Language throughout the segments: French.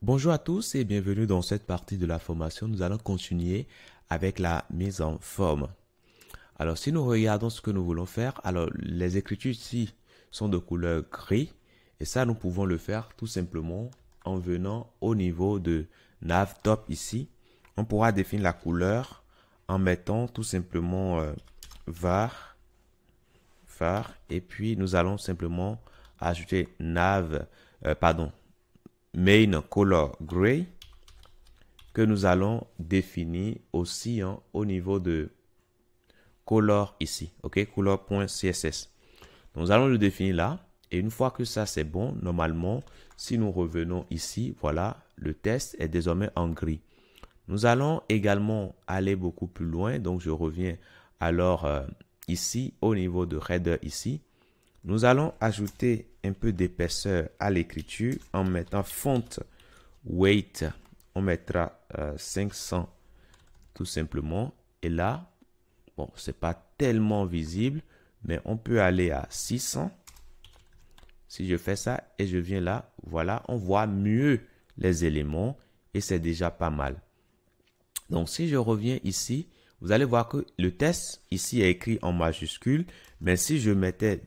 Bonjour à tous et bienvenue dans cette partie de la formation. Nous allons continuer avec la mise en forme. Alors, si nous regardons ce que nous voulons faire, alors les écritures ici sont de couleur gris et ça, nous pouvons le faire tout simplement en venant au niveau de navtop ici. On pourra définir la couleur en mettant tout simplement var et puis nous allons simplement ajouter main color gray que nous allons définir aussi au niveau de color ici, ok, color.css. Nous allons le définir là et une fois que ça c'est bon, normalement, si nous revenons ici, voilà, le test est désormais en gris. Nous allons également aller beaucoup plus loin, donc je reviens alors ici au niveau de header ici. Nous allons ajouter un peu d'épaisseur à l'écriture en mettant font weight, on mettra 500 tout simplement. Et là, bon, c'est pas tellement visible, mais on peut aller à 600. Si je fais ça et je viens là, voilà, on voit mieux les éléments et c'est déjà pas mal. Donc, si je reviens ici, vous allez voir que le test ici est écrit en majuscule, mais si je mettais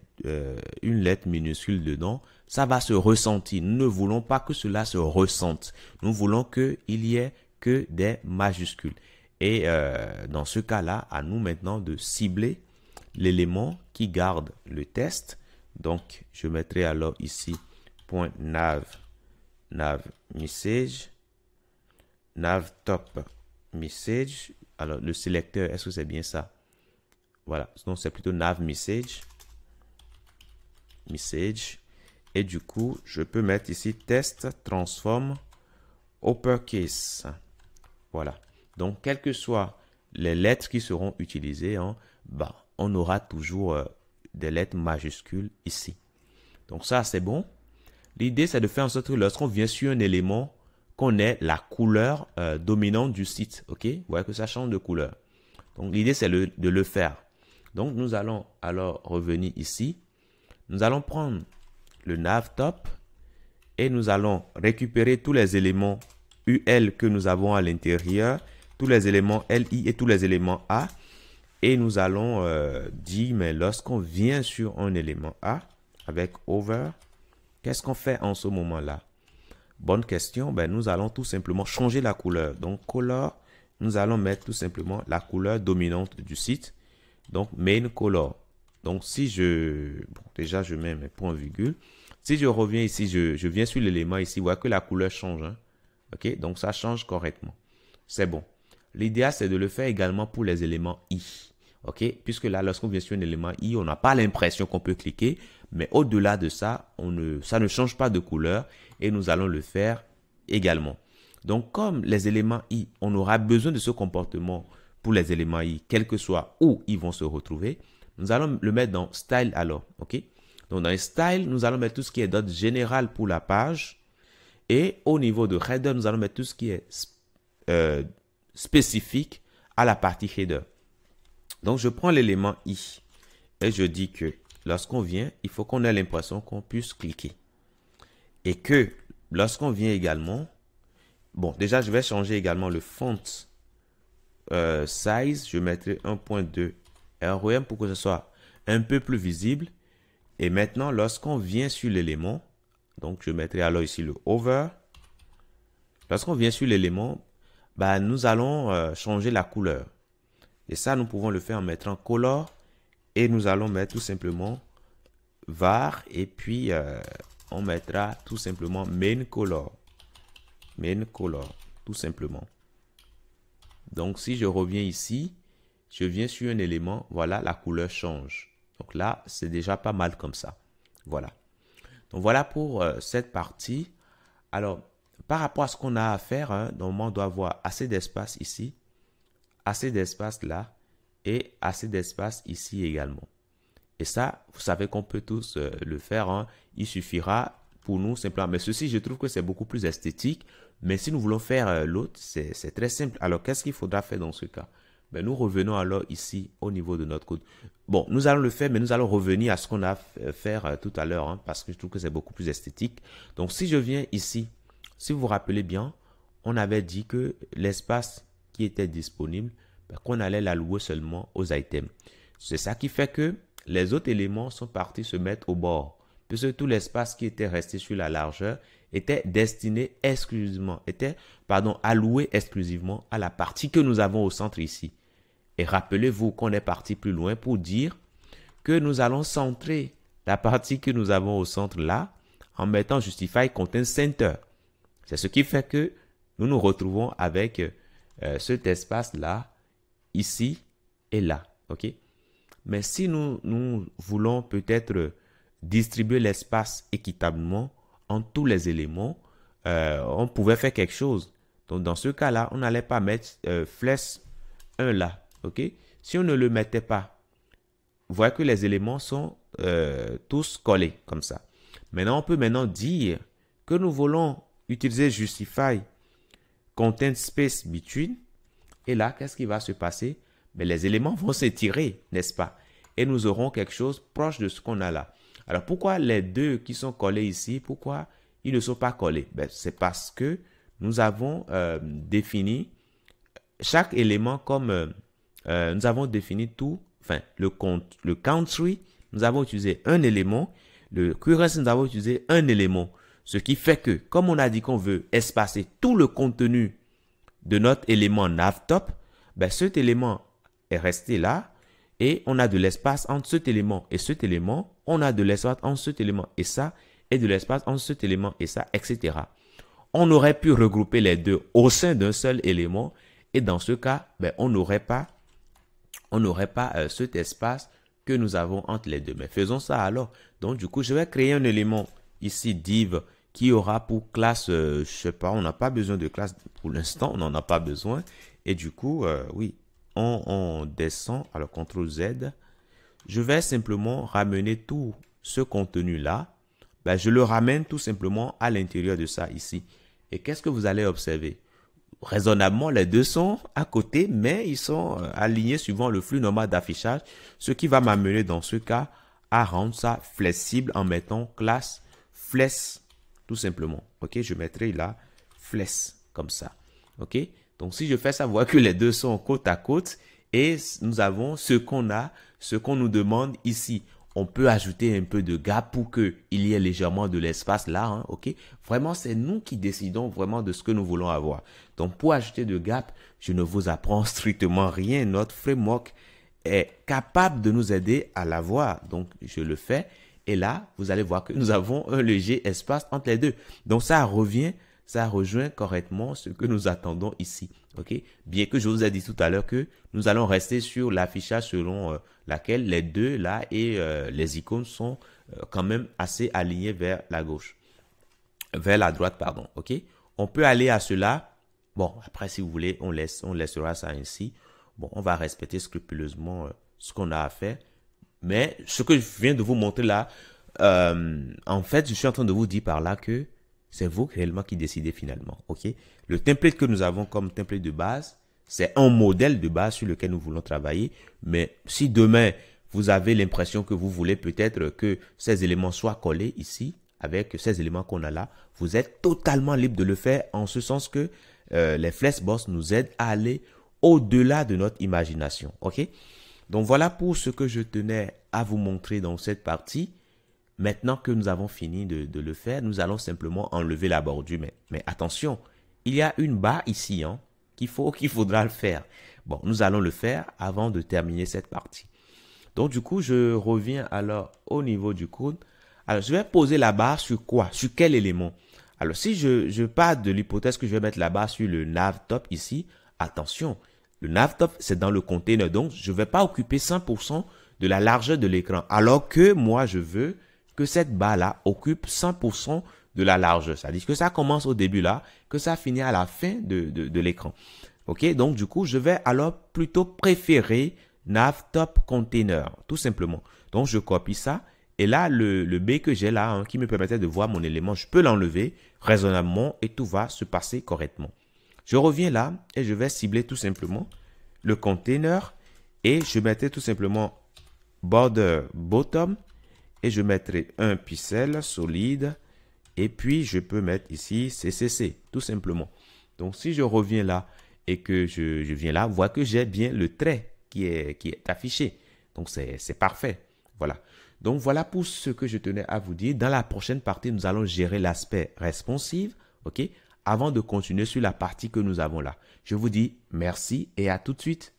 une lettre minuscule dedans, ça va se ressentir. Nous ne voulons pas que cela se ressente. Nous voulons qu'il y ait que des majuscules. Et dans ce cas-là, à nous maintenant de cibler l'élément qui garde le test. Donc, je mettrai alors ici .nav message, navtop message. Alors, le sélecteur, est-ce que c'est bien ça? Voilà, donc c'est plutôt nav message. Et du coup, je peux mettre ici test transform uppercase. Voilà. Donc, quelles que soient les lettres qui seront utilisées, on aura toujours des lettres majuscules ici. Donc, ça, c'est bon. L'idée, c'est de faire en sorte que lorsqu'on vient sur un élément, qu'on ait la couleur dominante du site. OK? Vous voyez que ça change de couleur. Donc, l'idée, c'est de le faire. Donc, nous allons alors revenir ici. Nous allons prendre le navtop et nous allons récupérer tous les éléments UL que nous avons à l'intérieur, tous les éléments LI et tous les éléments A. Et nous allons dire, mais lorsqu'on vient sur un élément A avec over, qu'est-ce qu'on fait en ce moment-là? Bonne question. Ben, nous allons tout simplement changer la couleur. Donc, color, nous allons mettre tout simplement la couleur dominante du site. Donc, main color. Donc, si déjà, je mets mes points virgules. Si je reviens ici, je viens sur l'élément ici, vous voyez que la couleur change. OK? Donc, ça change correctement. C'est bon. L'idéal, c'est de le faire également pour les éléments I. OK? Puisque là, lorsqu'on vient sur un élément I, on n'a pas l'impression qu'on peut cliquer. Mais au-delà de ça, ça ne change pas de couleur et nous allons le faire également. Donc, comme les éléments I, on aura besoin de ce comportement pour les éléments I, quel que soit où ils vont se retrouver, nous allons le mettre dans Style alors. OK? Donc, dans les Style, nous allons mettre tout ce qui est date générale pour la page. Et au niveau de Header, nous allons mettre tout ce qui est spécifique à la partie Header. Donc, je prends l'élément I et je dis que lorsqu'on vient, il faut qu'on ait l'impression qu'on puisse cliquer. Et que lorsqu'on vient également, bon, déjà, je vais changer également le font size. Je mettrai 1.2 REM pour que ce soit un peu plus visible. Et maintenant, lorsqu'on vient sur l'élément, donc je mettrai alors ici le over. Lorsqu'on vient sur l'élément, nous allons changer la couleur. Et ça, nous pouvons le faire en mettant color. Et nous allons mettre tout simplement var. Et puis, on mettra tout simplement main color. Main color, tout simplement. Donc, si je reviens ici, je viens sur un élément, voilà, la couleur change. Donc là, c'est déjà pas mal comme ça. Voilà. Donc, voilà pour cette partie. Alors, par rapport à ce qu'on a à faire, normalement, on doit avoir assez d'espace ici, assez d'espace là, et assez d'espace ici également. Et ça, vous savez qu'on peut tous le faire. Il suffira pour nous simplement. Mais ceci, je trouve que c'est beaucoup plus esthétique. Mais si nous voulons faire l'autre, c'est très simple. Alors, qu'est-ce qu'il faudra faire dans ce cas? Nous revenons alors ici au niveau de notre code. Bon, nous allons le faire, mais nous allons revenir à ce qu'on a fait tout à l'heure, parce que je trouve que c'est beaucoup plus esthétique. Donc, si je viens ici si vous vous rappelez bien, on avait dit que l'espace qui était disponible, qu'on allait l'allouer seulement aux items. C'est ça qui fait que les autres éléments sont partis se mettre au bord, puisque tout l'espace qui était resté sur la largeur était destiné exclusivement, alloué exclusivement à la partie que nous avons au centre ici. Et rappelez-vous qu'on est parti plus loin pour dire que nous allons centrer la partie que nous avons au centre là en mettant Justify Content Center. C'est ce qui fait que nous nous retrouvons avec cet espace-là, ici et là. Ok? Mais si nous voulons peut-être distribuer l'espace équitablement en tous les éléments, on pouvait faire quelque chose. Donc, dans ce cas-là, on n'allait pas mettre flèche 1 là. Ok? Si on ne le mettait pas, vous voyez que les éléments sont tous collés comme ça. Maintenant, on peut dire que nous voulons utiliser Justify Content Space Between. Et là, qu'est-ce qui va se passer? Mais les éléments vont s'étirer, n'est-ce pas? Et nous aurons quelque chose proche de ce qu'on a là. Alors, pourquoi les deux qui sont collés ici, pourquoi ils ne sont pas collés? C'est parce que nous avons défini chaque élément comme... nous avons défini tout, le country, nous avons utilisé un élément. Le currency, nous avons utilisé un élément. Ce qui fait que, comme on a dit qu'on veut espacer tout le contenu de notre élément navtop, cet élément est resté là et on a de l'espace entre cet élément et cet élément. On a de l'espace entre cet élément et ça et de l'espace entre cet élément et ça, etc. On aurait pu regrouper les deux au sein d'un seul élément et dans ce cas, on n'aurait pas cet espace que nous avons entre les deux. Mais faisons ça alors. Donc, du coup, je vais créer un élément ici, div, qui aura pour classe, je sais pas, on n'a pas besoin de classe pour l'instant, on n'en a pas besoin. Et du coup, oui, on descend, alors CTRL Z. Je vais simplement ramener tout ce contenu-là. Je le ramène tout simplement à l'intérieur de ça ici. Et qu'est-ce que vous allez observer? Raisonnablement, les deux sont à côté, mais ils sont alignés suivant le flux normal d'affichage, ce qui va m'amener dans ce cas à rendre ça flexible en mettant classe flex tout simplement. Ok, je mettrai là flex comme ça. Ok, donc si je fais ça, vous voyez que les deux sont côte à côte et nous avons ce qu'on a, ce qu'on nous demande ici. On peut ajouter un peu de gap pour qu'il y ait légèrement de l'espace là. Hein, ok, vraiment, c'est nous qui décidons vraiment de ce que nous voulons avoir. Donc, pour ajouter de gap, je ne vous apprends strictement rien. Notre framework est capable de nous aider à l'avoir. Donc, je le fais. Et là, vous allez voir que nous avons un léger espace entre les deux. Donc, ça rejoint correctement ce que nous attendons ici. Ok, bien que je vous ai dit tout à l'heure que nous allons rester sur l'affichage selon laquelle les deux là et les icônes sont quand même assez alignés vers la gauche, vers la droite, pardon. Ok, on peut aller à cela. Bon, après, si vous voulez, on laissera ça ainsi. Bon, on va respecter scrupuleusement ce qu'on a à faire. Mais ce que je viens de vous montrer là, en fait, je suis en train de vous dire par là que c'est vous réellement qui décidez finalement. Ok, le template que nous avons comme template de base, c'est un modèle de base sur lequel nous voulons travailler. Mais si demain, vous avez l'impression que vous voulez peut-être que ces éléments soient collés ici, avec ces éléments qu'on a là, vous êtes totalement libre de le faire en ce sens que les Flexbox nous aident à aller au-delà de notre imagination. Ok, donc voilà pour ce que je tenais à vous montrer dans cette partie. Maintenant que nous avons fini de le faire, nous allons simplement enlever la bordure. Mais attention, il y a une barre ici hein, qu'il faudra le faire. Bon, nous allons le faire avant de terminer cette partie. Donc du coup, je reviens alors au niveau du code. Alors, je vais poser la barre sur quoi? Sur quel élément? Alors, si je pars de l'hypothèse que je vais mettre la barre sur le navtop ici, attention, le navtop, c'est dans le container. Donc, je ne vais pas occuper 100% de la largeur de l'écran. Alors que moi, je veux que cette barre-là occupe 100% de la largeur. C'est-à-dire que ça commence au début là, que ça finit à la fin de l'écran. Ok, donc du coup, je vais alors plutôt préférer navtop container, tout simplement. Donc, je copie ça. Et là, le B que j'ai là, hein, qui me permettait de voir mon élément, je peux l'enlever raisonnablement et tout va se passer correctement. Je reviens là et je vais cibler tout simplement le container et je mettrai tout simplement border bottom et je mettrai un pixel solide Et puis, je peux mettre ici CCC, tout simplement. Donc, si je reviens là et que je viens là, vous voyez que j'ai bien le trait qui est affiché. Donc, c'est parfait. Voilà. Donc, voilà pour ce que je tenais à vous dire. Dans la prochaine partie, nous allons gérer l'aspect responsive, OK, avant de continuer sur la partie que nous avons là. Je vous dis merci et à tout de suite.